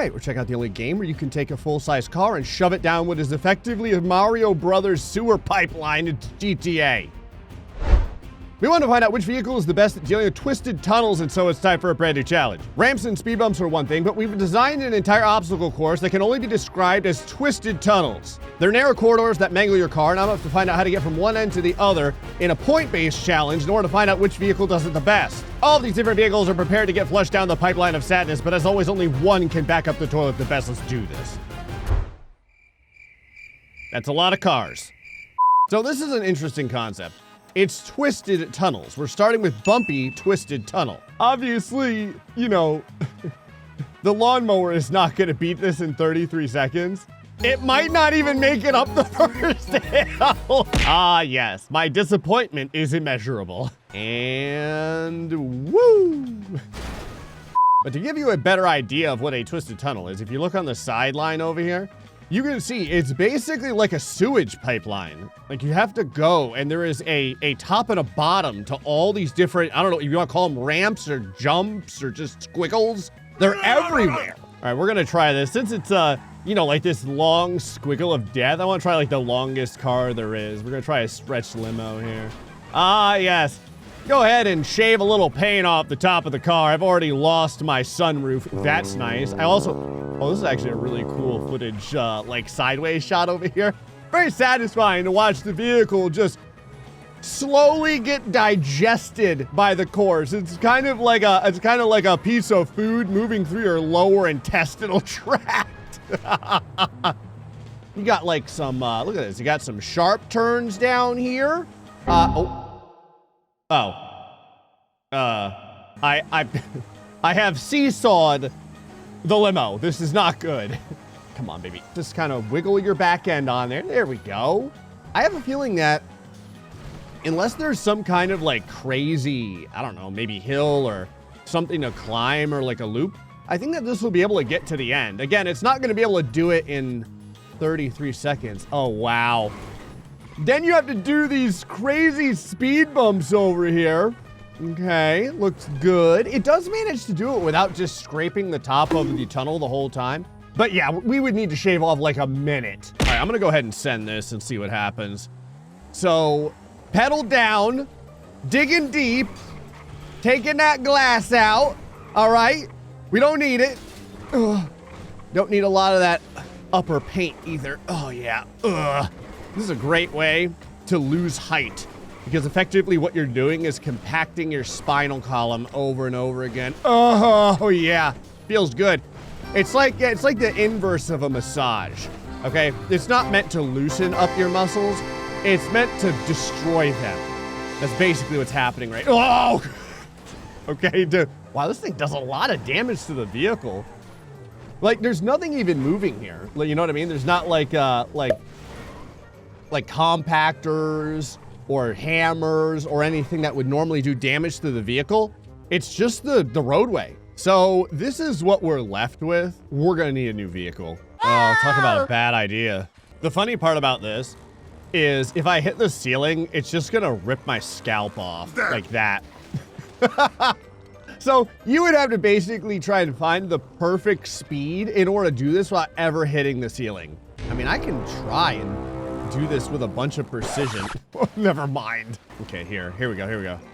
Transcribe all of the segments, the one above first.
right, we're checking out the only game where you can take a full-size car and shove it down what is effectively a Mario Brothers sewer pipeline into GTA. We want to find out which vehicle is the best at dealing with twisted tunnels, and so it's time for a brand new challenge. Ramps and speed bumps are one thing, but we've designed an entire obstacle course that can only be described as twisted tunnels. They're narrow corridors that mangle your car, and I'm up to find out how to get from one end to the other in a point-based challenge in order to find out which vehicle does it the best. All of these different vehicles are prepared to get flushed down the pipeline of sadness, but as always, only one can back up the toilet the best. Let's do this. That's a lot of cars. So this is an interesting concept. It's twisted tunnels. We're starting with bumpy, twisted tunnel. Obviously, you know, the lawnmower is not gonna beat this in 33 seconds. It might not even make it up the first hill. Ah, yes, my disappointment is immeasurable. And woo! But to give you a better idea of what a twisted tunnel is, if you look on the sideline over here, you can see it's basically like a sewage pipeline. Like you have to go, and there is a top and a bottom to all these different, I don't know if you want to call them ramps or jumps or just squiggles. They're everywhere. All right, we're gonna try this. Since it's, you know, like this long squiggle of death, I want to try like the longest car there is. We're gonna try a stretch limo here. Ah, yes. Go ahead and shave a little paint off the top of the car. I've already lost my sunroof. That's nice. I also, oh, this is actually a really cool footage, like sideways shot over here. Very satisfying to watch the vehicle just slowly get digested by the course. It's kind of like a piece of food moving through your lower intestinal tract. You got like some, look at this. You got some sharp turns down here. I have seesawed the limo. This is not good. Come on, baby. Just kind of wiggle your back end on there. There we go. I have a feeling that unless there's some kind of like crazy, I don't know, maybe hill or something to climb or like a loop, I think that this will be able to get to the end. Again, it's not going to be able to do it in 33 seconds. Oh, wow. Then you have to do these crazy speed bumps over here. Okay, looks good. It does manage to do it without just scraping the top of the tunnel the whole time. But yeah, we would need to shave off like a minute. All right, I'm gonna go ahead and send this and see what happens. So, pedal down, digging deep, taking that glass out. All right, we don't need it. Ugh. Don't need a lot of that upper paint either. Oh yeah, ugh. This is a great way to lose height because effectively what you're doing is compacting your spinal column over and over again. Oh yeah, feels good. It's like the inverse of a massage, okay? It's not meant to loosen up your muscles. It's meant to destroy them. That's basically what's happening, right? Oh, okay, dude. Wow, this thing does a lot of damage to the vehicle. Like, there's nothing even moving here. You know what I mean? There's not like compactors or hammers or anything that would normally do damage to the vehicle. It's just the roadway. So this is what we're left with. We're gonna need a new vehicle. Oh, talk about a bad idea. The funny part about this is if I hit the ceiling, it's just gonna rip my scalp off like that. So you would have to basically try and find the perfect speed in order to do this without ever hitting the ceiling. I mean, I can try and do this with a bunch of precision. Never mind. Okay, here we go.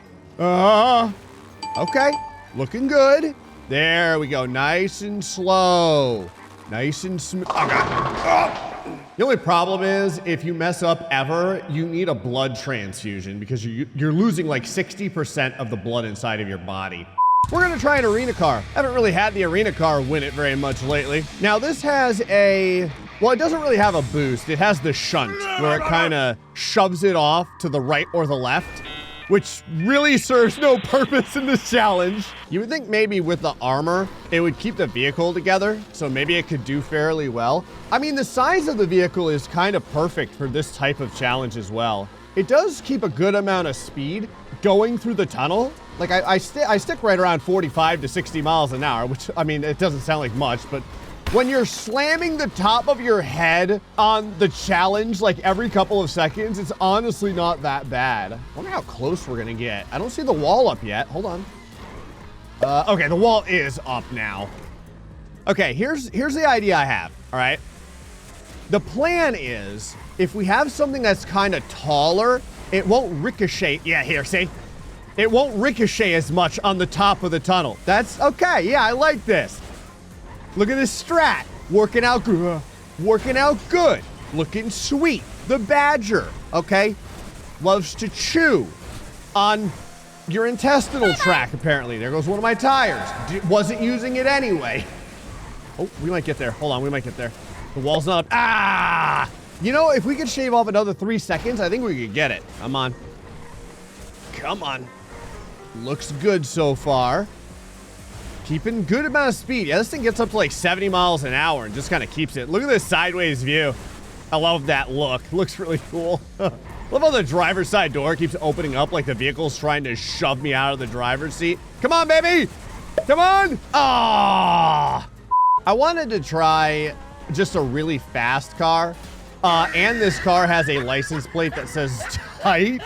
Okay, looking good. There we go, nice and slow. Nice and smooth. Oh, God. Oh. The only problem is if you mess up ever, you need a blood transfusion because you're losing like 60% of the blood inside of your body. We're gonna try an arena car. Haven't really had the arena car win it very much lately. Now this has well, it doesn't really have a boost. It has the shunt, where it kind of shoves it off to the right or the left, which really serves no purpose in this challenge. You would think maybe with the armor, it would keep the vehicle together, so maybe it could do fairly well. I mean, the size of the vehicle is kind of perfect for this type of challenge as well. It does keep a good amount of speed going through the tunnel. Like, I stick right around 45 to 60 miles an hour, which, I mean, it doesn't sound like much, but when you're slamming the top of your head on the challenge like every couple of seconds, it's honestly not that bad. I wonder how close we're gonna get. I don't see the wall up yet. Hold on. Okay, the wall is up now. Okay, here's the idea I have, all right? The plan is, if we have something that's kind of taller, it won't ricochet. Yeah, here, see? It won't ricochet as much on the top of the tunnel. That's okay. Yeah, I like this. Look at this strat. Working out good. Working out good. Looking sweet. The badger, okay, loves to chew on your intestinal tract, apparently. There goes one of my tires. Wasn't using it anyway. Oh, we might get there. Hold on, we might get there. The wall's not up. Ah! You know, if we could shave off another 3 seconds, I think we could get it. Come on. Come on. Looks good so far. Keeping good amount of speed. Yeah, this thing gets up to like 70 miles an hour and just kind of keeps it. Look at this sideways view. I love that look. Looks really cool. Love how the driver's side door keeps opening up like the vehicle's trying to shove me out of the driver's seat. Come on, baby. Come on. Ah! I wanted to try just a really fast car. And this car has a license plate that says tight.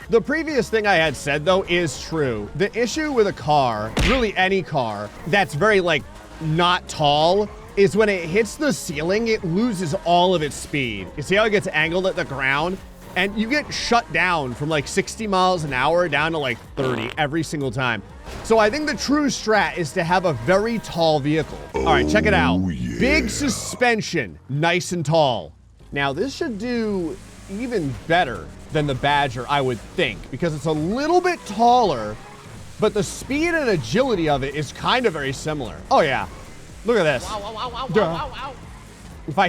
The previous thing I had said, though, is true. The issue with a car, really any car, that's very, like, not tall, is when it hits the ceiling, it loses all of its speed. You see how it gets angled at the ground? And you get shut down from, like, 60 miles an hour down to, like, 30 every single time. So I think the true strat is to have a very tall vehicle. All right, check it out. Yeah. Big suspension, nice and tall. Now, this should do even better than the Badger, I would think, because it's a little bit taller, but the speed and agility of it is kind of very similar. Oh, yeah. Look at this. Wow, wow, wow, wow, wow, wow. If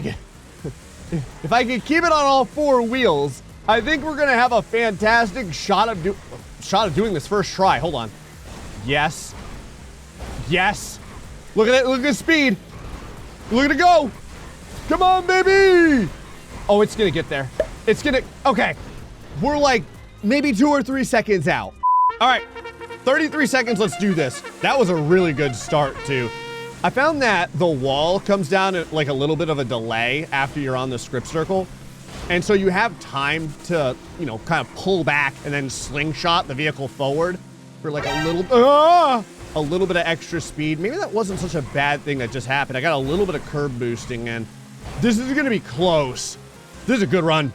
I can keep it on all 4 wheels, I think we're going to have a fantastic shot of doing this first try. Hold on. Yes. Yes. Look at it. Look at the speed. Look at it go. Come on, baby. Oh, it's going to get there. It's going to. Okay. We're like maybe 2 or 3 seconds out. All right. 33 seconds. Let's do this. That was a really good start, too. I found that the wall comes down at like a little bit of a delay after you're on the script circle. And so you have time to, you know, kind of pull back and then slingshot the vehicle forward for like a little bit of extra speed. Maybe that wasn't such a bad thing that just happened. I got a little bit of curb boosting in. This is going to be close. This is a good run.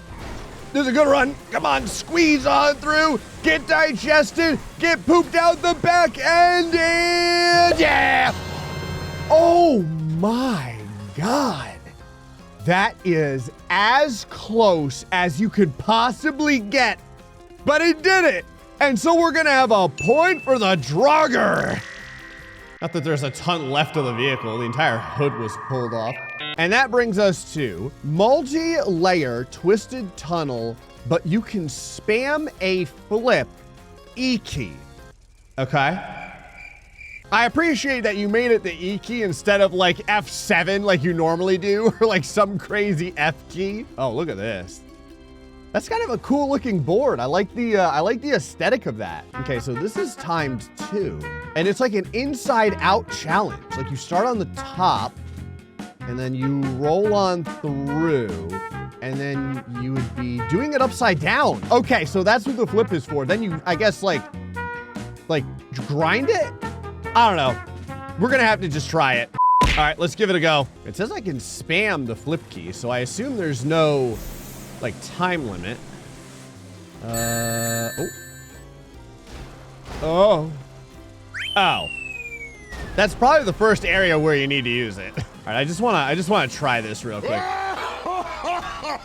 This is a good run. Come on, squeeze on through. Get digested. Get pooped out the back end. And yeah. Oh my God. That is as close as you could possibly get, but it did it. And so we're gonna have a point for the drugger. Not that there's a ton left of the vehicle. The entire hood was pulled off. And that brings us to multi-layer twisted tunnel, but you can spam a flip E key. Okay. I appreciate that you made it the E key instead of like F7 like you normally do, or like some crazy F key. Oh, look at this. That's kind of a cool looking board. I like the aesthetic of that. Okay, so this is timed 2, and it's like an inside out challenge. Like you start on the top, and then you roll on through, and then you would be doing it upside down. Okay, so that's what the flip is for. Then you, I guess, like grind it? I don't know. We're gonna have to just try it. All right, let's give it a go. It says I can spam the flip key, so I assume there's no, like, time limit. Oh. That's probably the first area where you need to use it. All right, I just wanna try this real quick.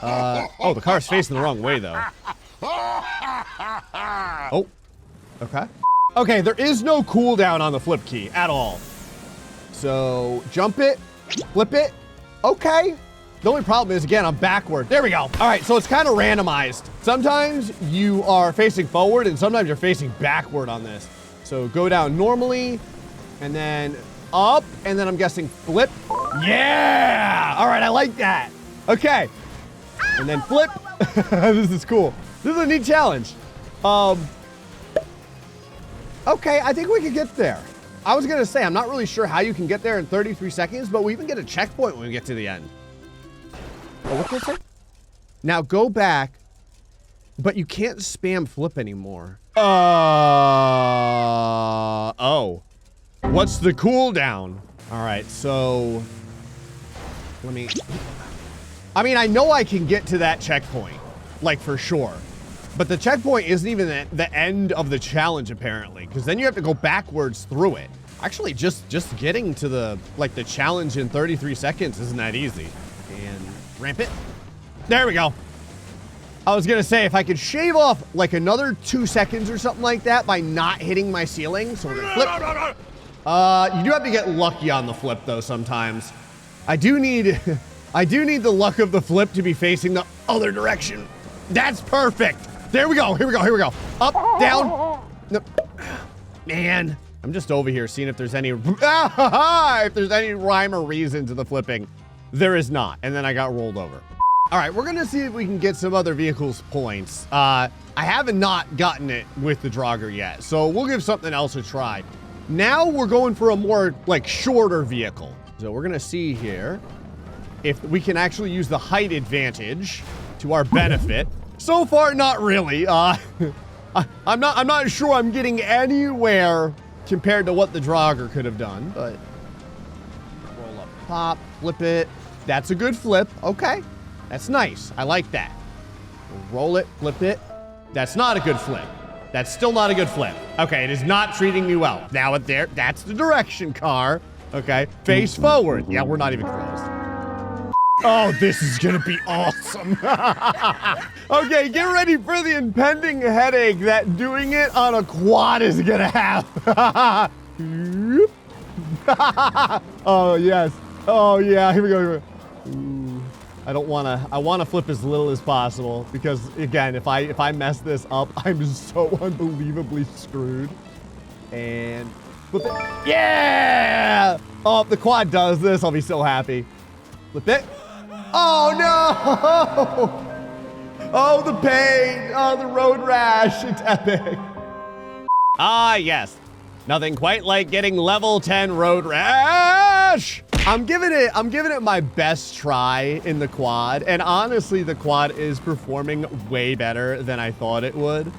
Oh, the car's facing the wrong way, though. Oh, okay. Okay, there is no cooldown on the flip key at all. So jump it, flip it. Okay. The only problem is, again, I'm backward. There we go. All right, so it's kind of randomized. Sometimes you are facing forward and sometimes you're facing backward on this. So go down normally and then up, and then I'm guessing flip. Yeah! All right, I like that. Okay. And then flip. This is cool. This is a neat challenge. Okay, I think we could get there. I was gonna say, I'm not really sure how you can get there in 33 seconds, but we even get a checkpoint when we get to the end. Oh, what's that say? Now go back, but you can't spam flip anymore. Oh. What's the cooldown? All right, so let me, I mean, I know I can get to that checkpoint, like for sure. But the checkpoint isn't even the end of the challenge, apparently, because then you have to go backwards through it. Actually, just getting to the challenge in 33 seconds isn't that easy. And ramp it. There we go. I was gonna say, if I could shave off like another 2 seconds or something like that by not hitting my ceiling, so we're gonna flip. You do have to get lucky on the flip though sometimes. I do need the luck of the flip to be facing the other direction. That's perfect. There we go, here we go, here we go. Up, down. No. Man, I'm just over here seeing if there's any, if there's any rhyme or reason to the flipping. There is not, and then I got rolled over. All right, we're gonna see if we can get some other vehicles points. I haven't not gotten it with the Draugr yet, so we'll give something else a try. Now we're going for a more like shorter vehicle. So we're gonna see here if we can actually use the height advantage to our benefit. So far, not really. I'm not sure I'm getting anywhere compared to what the Draugr could have done, but roll up, pop, flip it. That's a good flip. Okay, that's nice. I like that. Roll it, flip it. That's not a good flip. That's still not a good flip. Okay, it is not treating me well. Now it there, that's the direction car. Okay, face forward. Yeah, we're not even close. Oh, this is gonna be awesome. Okay, get ready for the impending headache that doing it on a quad is gonna have. Oh, yes. Oh, yeah, here we go. Here we go. Ooh, I wanna flip as little as possible because again, if I mess this up, I'm so unbelievably screwed. And flip it. Yeah! Oh, if the quad does this, I'll be so happy. Flip it. Oh no! Oh, the pain. Oh, the road rash. It's epic. Ah, yes. Nothing quite like getting level 10 road rash. I'm giving it my best try in the quad. And honestly, the quad is performing way better than I thought it would.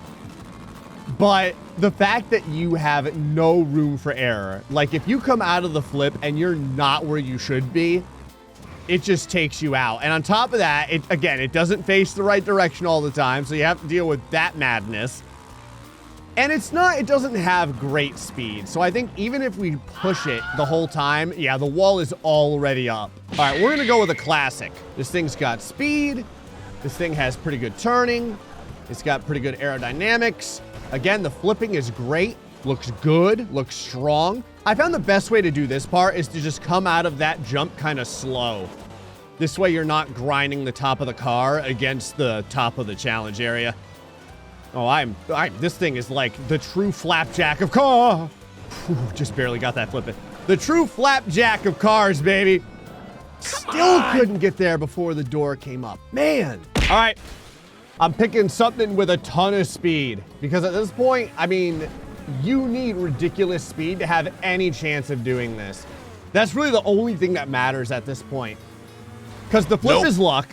But the fact that you have no room for error, like if you come out of the flip and you're not where you should be, it just takes you out. And on top of that, it doesn't face the right direction all the time, so you have to deal with that madness. And it doesn't have great speed. So I think even if we push it the whole time, yeah, the wall is already up. All right, we're gonna go with a classic. This thing's got speed. This thing has pretty good turning. It's got pretty good aerodynamics. Again, the flipping is great. Looks good, looks strong. I found the best way to do this part is to just come out of that jump kind of slow. This way you're not grinding the top of the car against the top of the challenge area. Oh, this thing is like the true flapjack of car. Whew, just barely got that flipping. The true flapjack of cars, baby. Still couldn't get there before the door came up. Man. All right, I'm picking something with a ton of speed because at this point, I mean, you need ridiculous speed to have any chance of doing this. That's really the only thing that matters at this point. Because the flip is luck.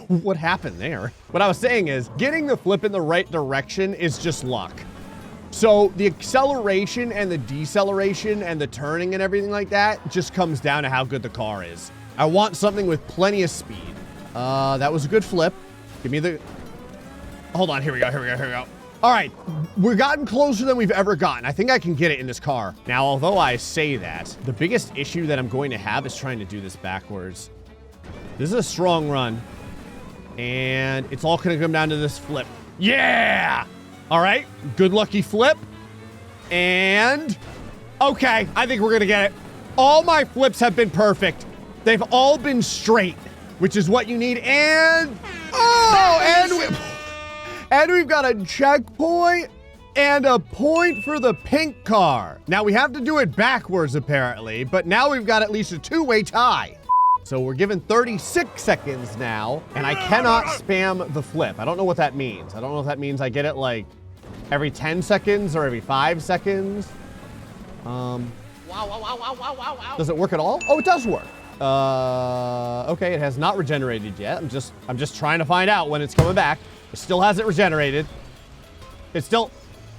What happened there? What I was saying is, getting the flip in the right direction is just luck. So the acceleration and the deceleration and the turning and everything like that just comes down to how good the car is. I want something with plenty of speed. That was a good flip. Give me the... Hold on, here we go, here we go, here we go. All right, we've gotten closer than we've ever gotten. I think I can get it in this car. Now, although I say that, the biggest issue that I'm going to have is trying to do this backwards. This is a strong run. And it's all gonna come down to this flip. Yeah! All right, good lucky flip. And, okay, I think we're gonna get it. All my flips have been perfect. They've all been straight, which is what you need. And, oh, and we've got a checkpoint and a point for the pink car. Now we have to do it backwards apparently, but now we've got at least a two-way tie. So we're given 36 seconds now, and I cannot spam the flip. I don't know what that means. I don't know if that means I get it like every 10 seconds or every 5 seconds. Wow. Does it work at all? Oh, it does work. Okay, it has not regenerated yet. I'm just trying to find out when it's coming back. It still hasn't regenerated. It's still,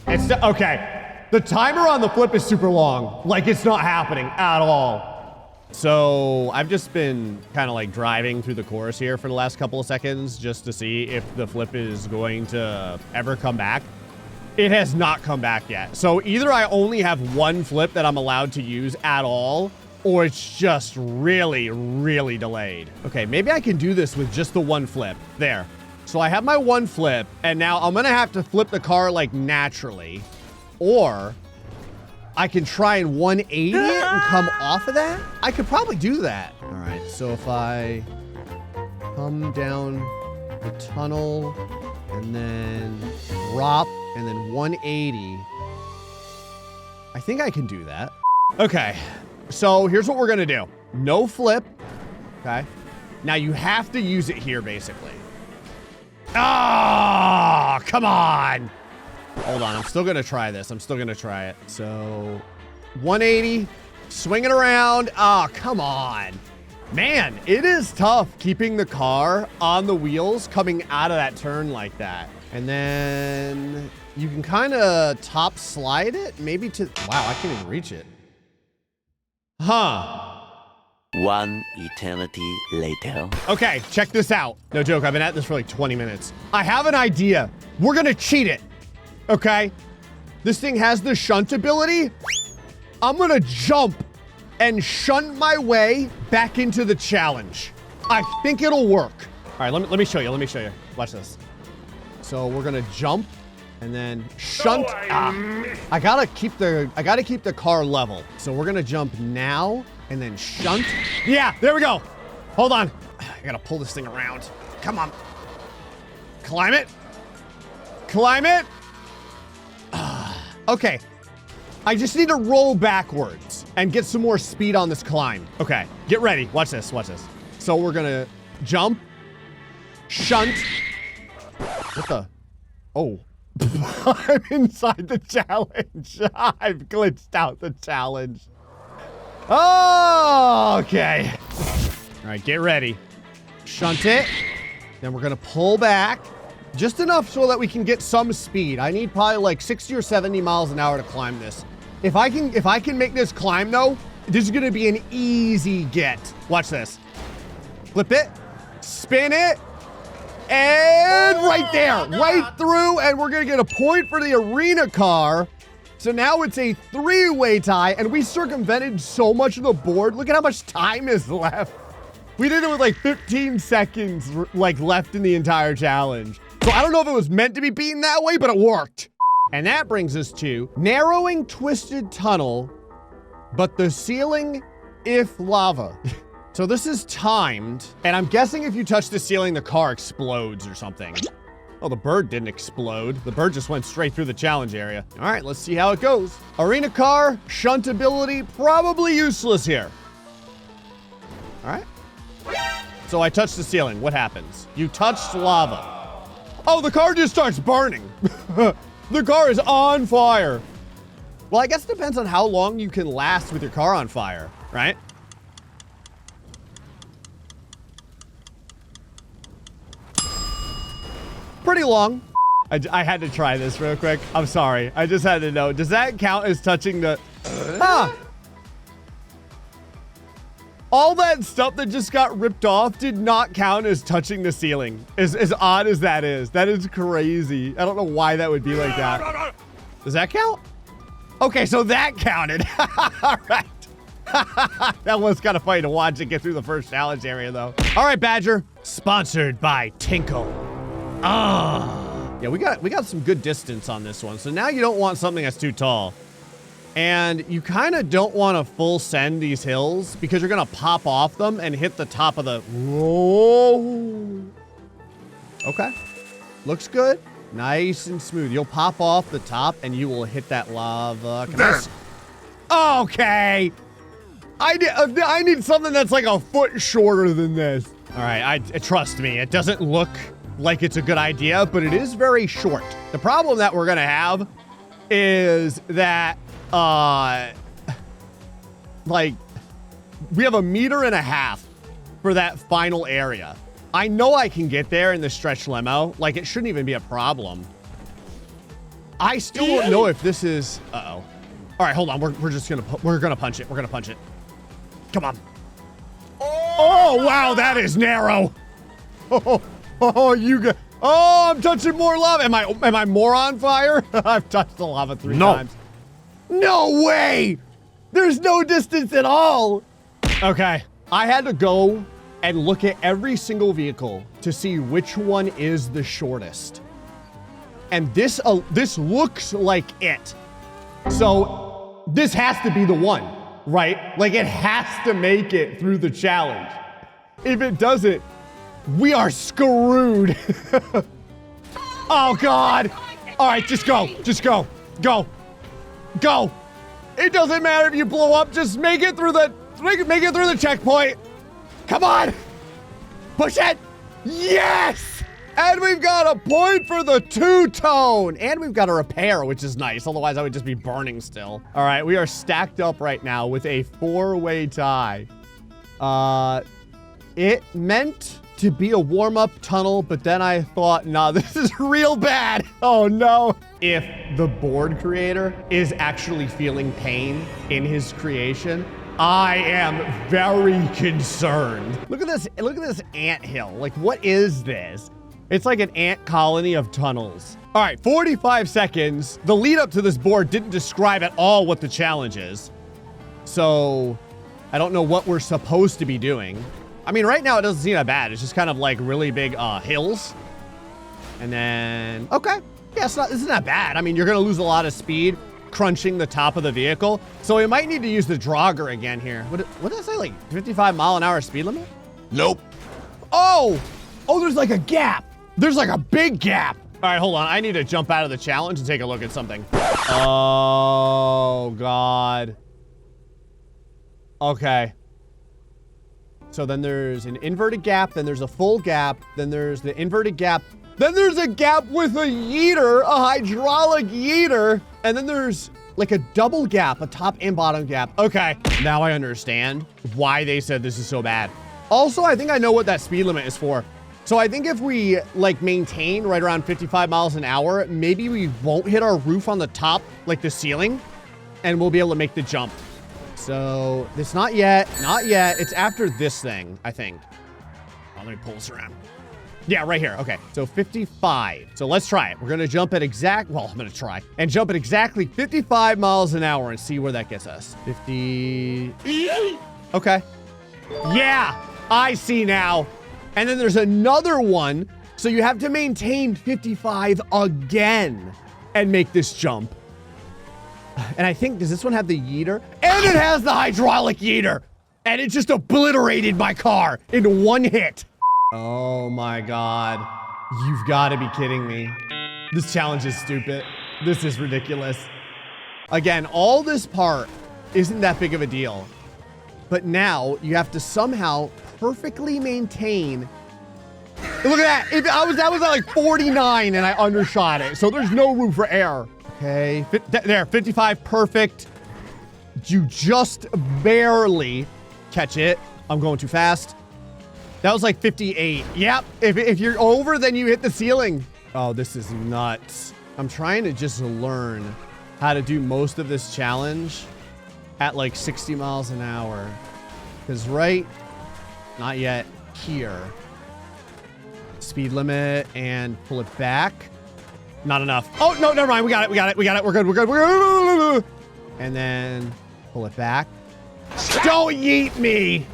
okay. The timer on the flip is super long. Like it's not happening at all. So I've just been kind of like driving through the course here for the last couple of seconds just to see if the flip is going to ever come back. It has not come back yet. So either I only have one flip that I'm allowed to use at all, or it's just really, really delayed. Okay, maybe I can do this with just the one flip. There. So I have my one flip, and now I'm gonna have to flip the car like naturally, or I can try and 180 it and come off of that. I could probably do that. All right, so if I come down the tunnel and then drop and then 180, I think I can do that. Okay, so here's what we're gonna do. No flip, okay? Now you have to use it here, basically. Ah, come on. Hold on, I'm still gonna try this. I'm still gonna try it. So, 180, swing it around. Ah, come on. Man, it is tough keeping the car on the wheels coming out of that turn like that. And then you can kind of top slide it, maybe to, wow, I can't even reach it. Huh. One eternity later. Okay, check this out. No joke, I've been at this for like 20 minutes. I have an idea. We're gonna cheat it. Okay, this thing has the shunt ability. I'm gonna jump and shunt my way back into the challenge. I think it'll work. All right, let me show you. Let me show you. Watch this. So we're gonna jump and then shunt. I gotta keep the car level. So we're gonna jump now and then shunt. Yeah, there we go. Hold on. I gotta pull this thing around. Come on. Climb it. Climb it. Okay, I just need to roll backwards and get some more speed on this climb. Okay, get ready. Watch this, watch this. So we're gonna jump, shunt. What the? Oh, I'm inside the challenge. I've glitched out the challenge. Oh, okay. All right, get ready. Shunt it. Then we're gonna pull back. Just enough so that we can get some speed. I need probably like 60 or 70 miles an hour to climb this. If I can make this climb though, this is gonna be an easy get. Watch this. Flip it, spin it, and right there, right through, and we're gonna get a point for the arena car. So now it's a three-way tie, and we circumvented so much of the board. Look at how much time is left. We did it with like 15 seconds like left in the entire challenge. So I don't know if it was meant to be beaten that way, but it worked. And that brings us to narrowing twisted tunnel, but the ceiling if lava. So this is timed, and I'm guessing if you touch the ceiling, the car explodes or something. Oh, the bird didn't explode. The bird just went straight through the challenge area. All right, let's see how it goes. Arena car, shunt ability, probably useless here. All right. So I touched the ceiling. What happens? You touched lava. Oh, the car just starts burning. The car is on fire. Well, I guess it depends on how long you can last with your car on fire, right? Pretty long. I had to try this real quick. I'm sorry. I just had to know. Does that count as touching the... All that stuff that just got ripped off did not count as touching the ceiling. As odd as that is. That is crazy. I don't know why that would be like that. Does that count? Okay, so that counted. All right. That was kind of funny to watch it get through the first challenge area, though. All right, Badger. Sponsored by Tinkle. Yeah, we got some good distance on this one. So now you don't want something that's too tall. And you kind of don't want to full send these hills because you're going to pop off them and hit the top of the... Whoa. Okay. Looks good. Nice and smooth. You'll pop off the top and you will hit that lava. Okay. I need something that's like a foot shorter than this. All right. Trust me, it doesn't look like it's a good idea, but it is very short. The problem that we're going to have is that like we have 1.5 meters for that final area. I know I can get there in the stretch limo. Like it shouldn't even be a problem. I still don't know if this is, All right, hold on. We're gonna punch it. We're gonna punch it. Come on. Oh, wow, that is narrow. Oh, I'm touching more lava. Am I more on fire? I've touched the lava 3 times. No way. There's no distance at all. Okay, I had to go and look at every single vehicle to see which one is the shortest. And this looks like it. So this has to be the one, right? Like it has to make it through the challenge. If it doesn't, we are screwed. Oh God. All right, just go, go. It doesn't matter if you blow up, just make it through the checkpoint. Come on. Push it. Yes. And we've got a point for the two-tone. And we've got a repair, which is nice. Otherwise, I would just be burning still. All right, we are stacked up right now with a 4-way tie. It meant to be a warm-up tunnel, but then I thought, nah, this is real bad. Oh, no. If the board creator is actually feeling pain in his creation, I am very concerned. Look at this anthill. Like, what is this? It's like an ant colony of tunnels. All right, 45 seconds. The lead up to this board didn't describe at all what the challenge is. So I don't know what we're supposed to be doing. I mean, right now it doesn't seem that bad. It's just kind of like really big hills. And then, okay. Yeah, this isn't that bad. I mean, you're gonna lose a lot of speed crunching the top of the vehicle. So we might need to use the Draugr again here. What did I say, like 55-mile-an-hour speed limit? Nope. Oh, there's like a gap. There's like a big gap. All right, hold on. I need to jump out of the challenge and take a look at something. Oh, God. Okay. So then there's an inverted gap, then there's a full gap, then there's the inverted gap, then there's a gap with a yeeter, a hydraulic yeeter, and then there's like a double gap, a top and bottom gap. Okay, now I understand why they said this is so bad. Also, I think I know what that speed limit is for. So I think if we like maintain right around 55 miles an hour, maybe we won't hit our roof on the top, like the ceiling, and we'll be able to make the jump. So it's not yet. It's after this thing, I think. Oh, let me pull this around. Yeah, right here. Okay, so 55. So let's try it. We're gonna jump at I'm gonna try and jump at exactly 55 miles an hour and see where that gets us. 50. Okay. Yeah, I see now. And then there's another one. So you have to maintain 55 again and make this jump. And I think, does this one have the yeeter? And it has the hydraulic yeeter. And it just obliterated my car in one hit. Oh my God. You've got to be kidding me. This challenge is stupid. This is ridiculous. Again, all this part isn't that big of a deal. But now you have to somehow perfectly maintain. Look at that. That was at like 49 and I undershot it. So there's no room for error. Okay, there, 55, perfect. You just barely catch it. I'm going too fast. That was like 58. Yep, if you're over, then you hit the ceiling. Oh, this is nuts. I'm trying to just learn how to do most of this challenge at like 60 miles an hour. Because not yet, here. Speed limit and pull it back. Not enough. Oh, no, never mind. We got it. We're good. And then pull it back. Don't yeet me.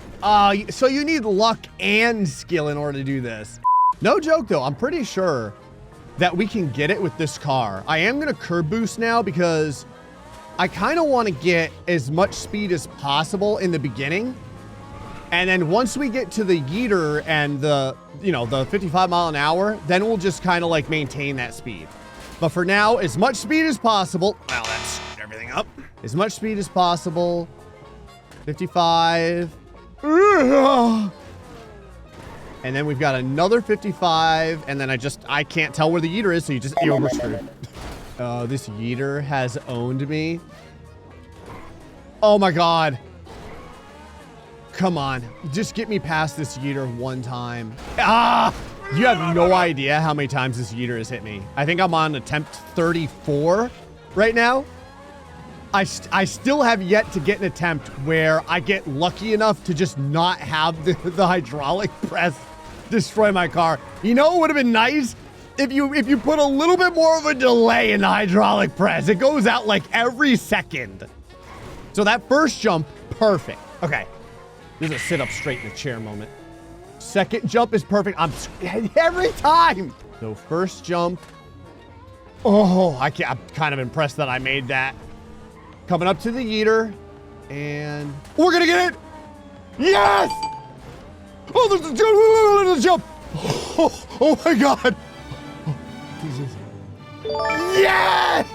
So you need luck and skill in order to do this. No joke, though. I'm pretty sure that we can get it with this car. I am going to curb boost now because I kind of want to get as much speed as possible in the beginning. And then once we get to the yeeter and the 55 mile an hour, then we'll just kind of like maintain that speed. But for now, as much speed as possible. Wow, that's screwed everything up. As much speed as possible. 55. And then we've got another 55. And then I can't tell where the yeeter is. So you're screwed. Oh, this yeeter has owned me. Oh my God. Come on, just get me past this yeeter one time. You have no idea how many times this yeeter has hit me. I think I'm on attempt 34 right now. I still have yet to get an attempt where I get lucky enough to just not have the hydraulic press destroy my car. You know what would have been nice? If you put a little bit more of a delay in the hydraulic press. It goes out like every second. So that first jump, perfect. Okay. This is a sit up straight in the chair moment. Second jump is perfect. I'm every time. So first jump. Oh, I'm kind of impressed that I made that. Coming up to the yeeter, and we're gonna get it. Yes! Oh, there's a jump. Oh my God. Yes!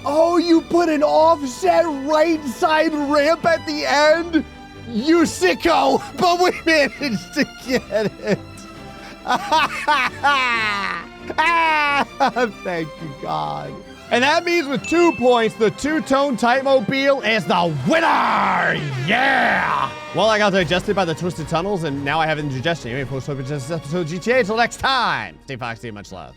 Oh, you put an offset right side ramp at the end? You sicko! But we managed to get it. Thank you, God. And that means with 2 points, the two-tone Type-Mobile is the winner! Yeah! Well, I got digested by the twisted tunnels, and now I have indigestion. Anyway, post-hope this episode of GTA. Until next time, stay foxy and much love.